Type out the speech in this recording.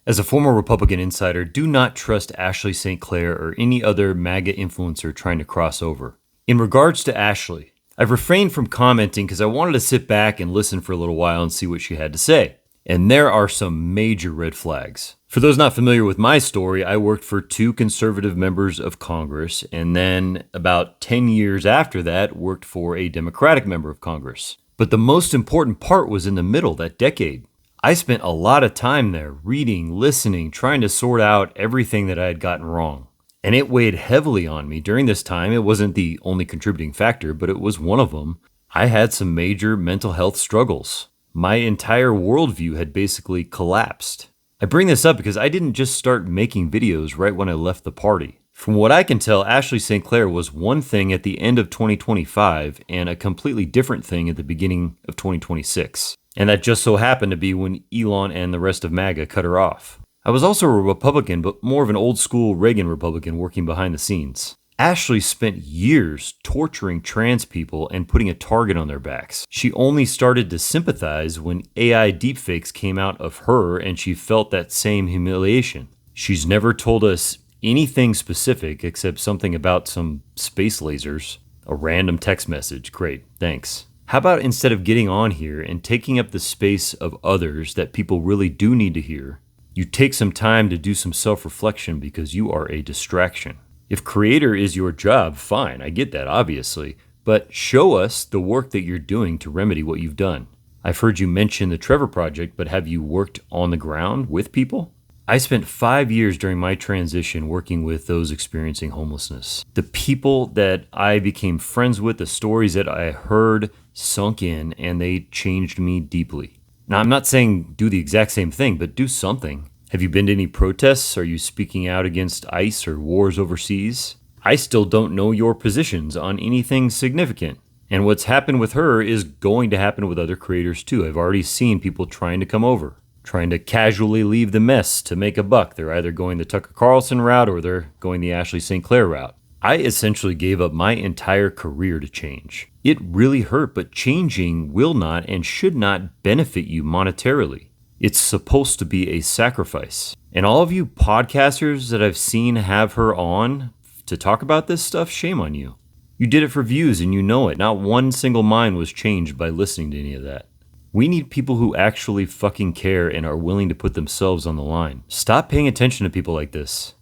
As a former Republican insider, do not trust Ashley St. Clair or any other MAGA influencer trying to cross over. In regards to Ashley, I've refrained from commenting because I wanted to sit back and listen for a little while and see what she had to say. And there are some major red flags. For those not familiar with my story, I worked for 2 conservative members of Congress, and then about 10 years after that, worked for a Democratic member of Congress. But the most important part was in the middle, that decade. I spent a lot of time there, reading, listening, trying to sort out everything that I had gotten wrong. And it weighed heavily on me during this time. It wasn't the only contributing factor, but it was one of them. I had some major mental health struggles. My entire worldview had basically collapsed. I bring this up because I didn't just start making videos right when I left the party. From what I can tell, Ashley St. Clair was one thing at the end of 2025 and a completely different thing at the beginning of 2026. And that just so happened to be when Elon and the rest of MAGA cut her off. I was also a Republican, but more of an old school Reagan Republican working behind the scenes. Ashley spent years torturing trans people and putting a target on their backs. She only started to sympathize when AI deepfakes came out of her and she felt that same humiliation. She's never told us anything specific except something about some space lasers. A random text message. Great, thanks. How about instead of getting on here and taking up the space of others that people really do need to hear, you take some time to do some self-reflection because you are a distraction. If creator is your job, fine, I get that, obviously, but show us the work that you're doing to remedy what you've done. I've heard you mention the Trevor Project, but have you worked on the ground with people? I spent 5 years during my transition working with those experiencing homelessness. The people that I became friends with, the stories that I heard sunk in, and they changed me deeply. Now, I'm not saying do the exact same thing, but do something. Have you been to any protests? Are you speaking out against ICE or wars overseas? I still don't know your positions on anything significant. And what's happened with her is going to happen with other creators too. I've already seen people trying to come over, trying to casually leave the mess to make a buck. They're either going the Tucker Carlson route or they're going the Ashley St. Clair route. I essentially gave up my entire career to change. It really hurt, but changing will not and should not benefit you monetarily. It's supposed to be a sacrifice. And all of you podcasters that I've seen have her on to talk about this stuff, shame on you. You did it for views and you know it. Not one single mind was changed by listening to any of that. We need people who actually fucking care and are willing to put themselves on the line. Stop paying attention to people like this.